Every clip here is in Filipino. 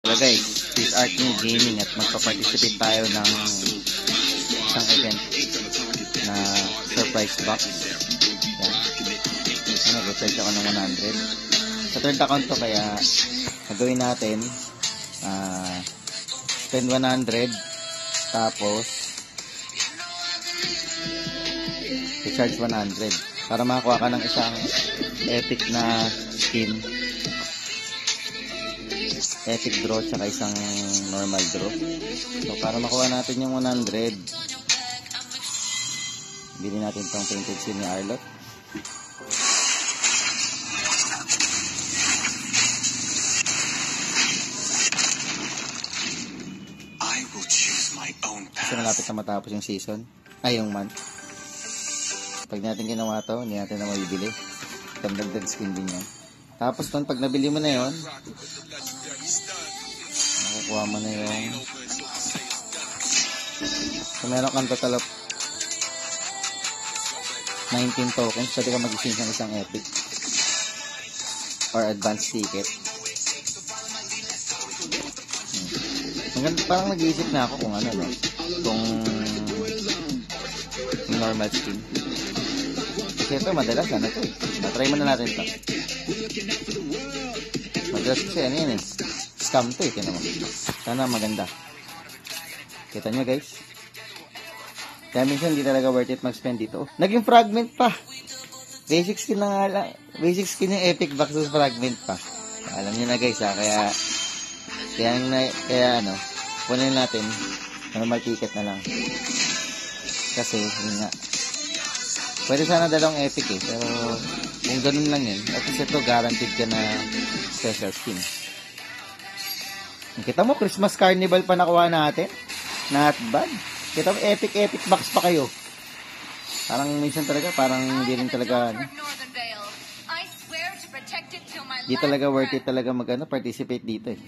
So guys, this Art New Gaming at magpa-participate tayo ng isang event na surprise box. Yan. Nag-recharge ako ng 100. Sa third account to, kaya nagawin natin spend 100 tapos recharge 100 para makakuha ka ng isang epic na skin, epic draw tsaka isang normal draw. So para makuha natin yung 100, bili natin tong painted skin ni Arlot. Kasi malapit na matapos yung season, ay yung month. Pag natin ginawa to, hindi natin na mabibili. Dagdag skin din yan. Tapos nun, pag nabili mo na yon, makukuha mo na yung, kung meron kang total of 19 tokens, pwede ka mag-exchange ng isang epic or advanced ticket. Parang nag-iisip na ako kung ano, no? Kung normal skin. Kasi ito, madalas ano to eh. Try mo na natin ito. Madalas kasi ano yan eh. Scam to eh. Sana maganda. Kita nyo guys. Kaya minsan hindi talaga worth it mag-spend dito. Naging fragment pa. Basic skin na nga lang. Basic skin yung epic box sa fragment pa. Alam nyo na guys ha. Kaya ano, kunin natin normal ticket na lang. Kasi, yun nga. Pwede sana dalawang epic eh. Pero, kung ganun lang yun, at least ito, guaranteed ka na special skin. Kita mo, Christmas Carnival pa nakuha natin. Not bad. Kita mo, epic box pa kayo. Parang minsan talaga, parang hindi rin talaga, hindi talaga worth it talaga participate dito eh.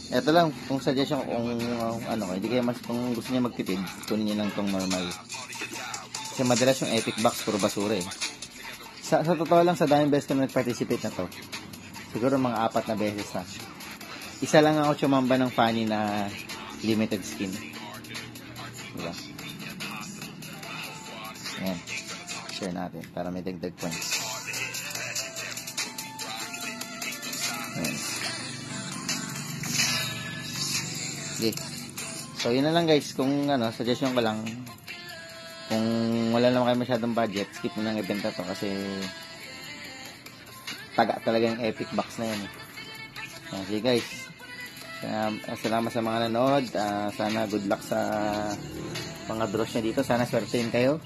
Ito lang, kung suggestion kung hindi kayo kung gusto niya magtipid, kunin niyo lang tong normal. Kasi madalas yung epic box puro basura eh. Sa totoo lang, sa daming beses ko nag-participate na to. Siguro mga 4 na beses na. Isa lang ako tsumamba ng funny na limited skin. Diba? Ayan. Share natin para may dagdag points. Ayan. Okay. So, yun na lang guys. Kung suggestion ko lang, kung wala naman kayo masyadong budget, skip mo ng event na to kasi taga talaga yung epic box na yan. Okay guys. Salamat sa mga nanood. Sana good luck sa mga draws nyo dito. Sana swertein kayo.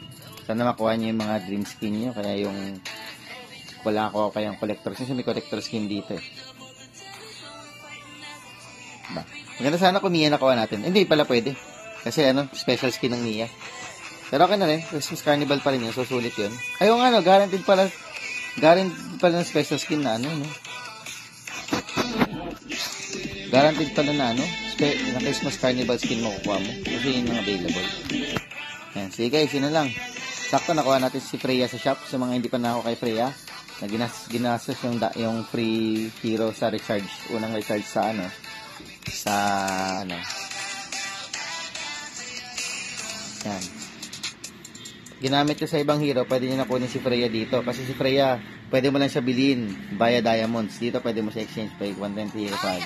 Sana makuha nyo yung mga dream skin nyo. Kaya yung wala ko kayong collector skin. Kasi may collector skin dito eh. Diba? Maganda sana kung Mia nakuha natin. Hindi pala pwede. Kasi special skin ng Mia. Pero okay na rin. Christmas Carnival pa rin yun. So, sulit yun. Ayun guaranteed pala ng special skin na guaranteed pala na na Christmas Carnival skin makukuha mo. Kasi yun yung available. Yan. Sige guys, yun na lang. Sakto nakuha natin si Freya sa shop. Sa mga hindi pa na ako kay Freya, na ginastos yung free hero sa recharge. Unang recharge sa yan. Ginamit ko sa ibang hero, pwede nyo na kunin si Freya dito. Kasi si Freya, pwede mo lang siya bilhin via diamonds. Dito pwede mo siya exchange by 120 hero pa.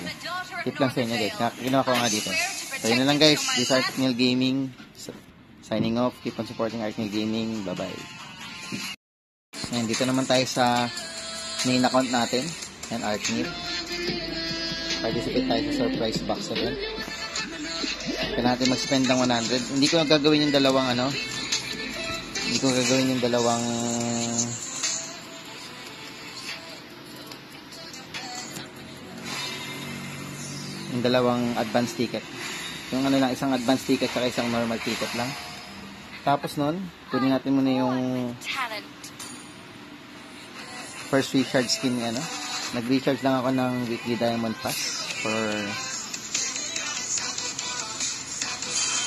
Tip lang sa inyo guys. Ginawa ko nga dito. So yun na lang guys. This is Artneil Gaming. Signing off. Keep on supporting Artneil Gaming. Bye bye. Ayan, dito naman tayo sa main account natin. Ayan, Artneil. Participate tayo sa surprise box event. Kaya natin mag-spend ng 100. Hindi ko gagawin yung dalawang advance ticket. Yung lang, isang advance ticket at isang normal ticket lang. Tapos nun, kunin natin muna yung first recharge skin nag-recharge lang ako ng weekly diamond pass for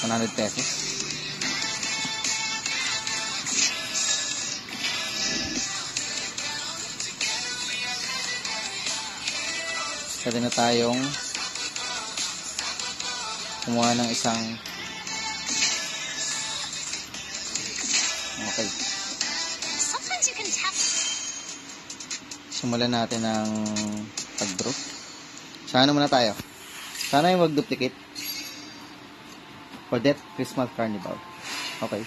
100 pesos. Pwede na tayong kumuha ng isang okay. Simulan natin ang pag-draw. Sana muna tayo. Sana yung mag-duplicate. Odette Christmas Carnival. Okay.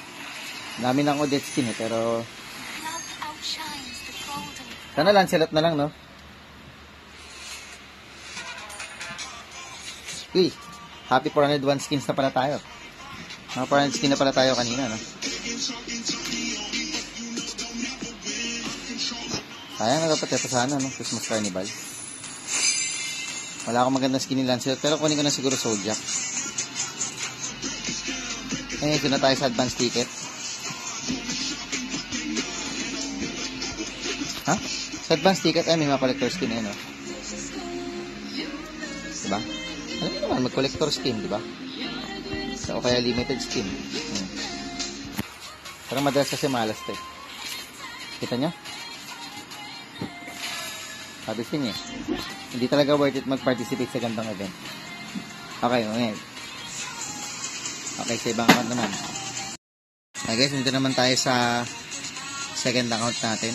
Dami ng Odette skin pero sana Lancelot na lang, no? Uy, happy 401 skins na pala tayo. Mga 400 skin na pala tayo kanina, no? Sayang na dapat ito sana, no? Christmas Carnival. Wala akong magandang skin ni Lancelot, pero kunin ko na siguro Zodiac. Ito na tayo sa advance ticket. Ha? Sa advance ticket, may mga collector skin no? Diba? Alam mo naman, mag-collector skin, diba? So, o kaya limited skin. Pero madalas kasi malas ito. Kita nyo? Sabi skin niya. Hindi talaga worth it mag-participate sa gandang event. Okay, okay. Okay, sa ibang account naman. Okay guys, dito naman tayo sa second account natin.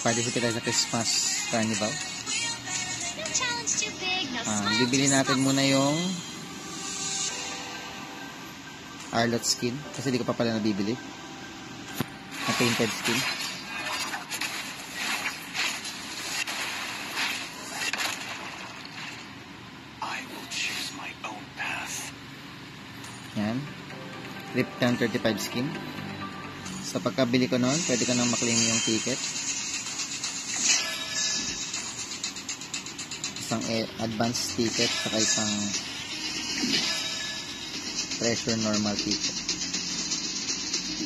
Participate tayo sa Christmas Carnival. Bibili natin muna yung Arlot skin kasi di ko pa pala nabibili. Na painted skin. Yan. Ripton 35 skin. Sa pagkabili ko noon, pwede ka nang maklaim yung ticket. Isang advance ticket saka isang treasure normal ticket.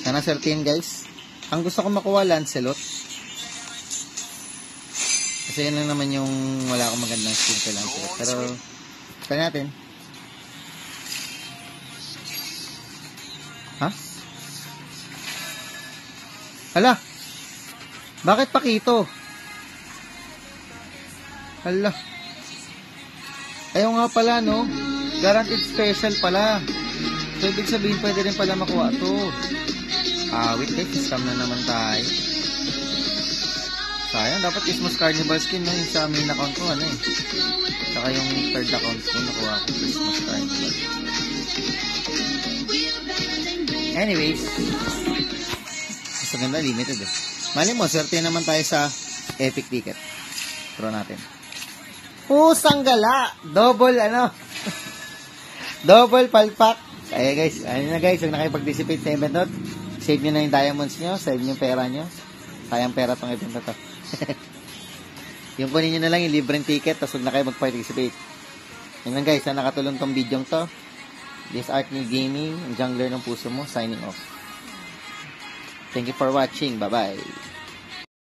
Sana certain guys. Ang gusto ko makuha Lancelot. Kasi yun lang naman yung wala akong magandang skin kay Lancelot. Pero try natin. Ha? Hala. Bakit pakito? Hala. Ayaw nga pala, no? Guaranteed special pala. So, ibig sabihin, pwede rin pala makuha to. Wait guys, scam na naman tayo. Sayang, dapat Christmas Carnival skin, no? Yung sa main account ko, Saka yung third account ko, nakuha ko Christmas Carnival. Anyways, mas maganda, limited Mali mo, swerte naman tayo sa epic ticket. Pro natin. Pusang gala! Double, double palpak. Kaya guys, na guys, huwag na kayo participate sa event not. Save nyo na yung diamonds nyo, save nyo yung pera nyo. Sayang pera tong event na to. Yung kunin nyo na lang yung libreng ticket, tapos huwag na kayo mag-participate. Yun lang guys, na nakatulong tong video to. This Artney Gaming, ang jungler ng puso mo, signing off. Thank you for watching. Bye-bye.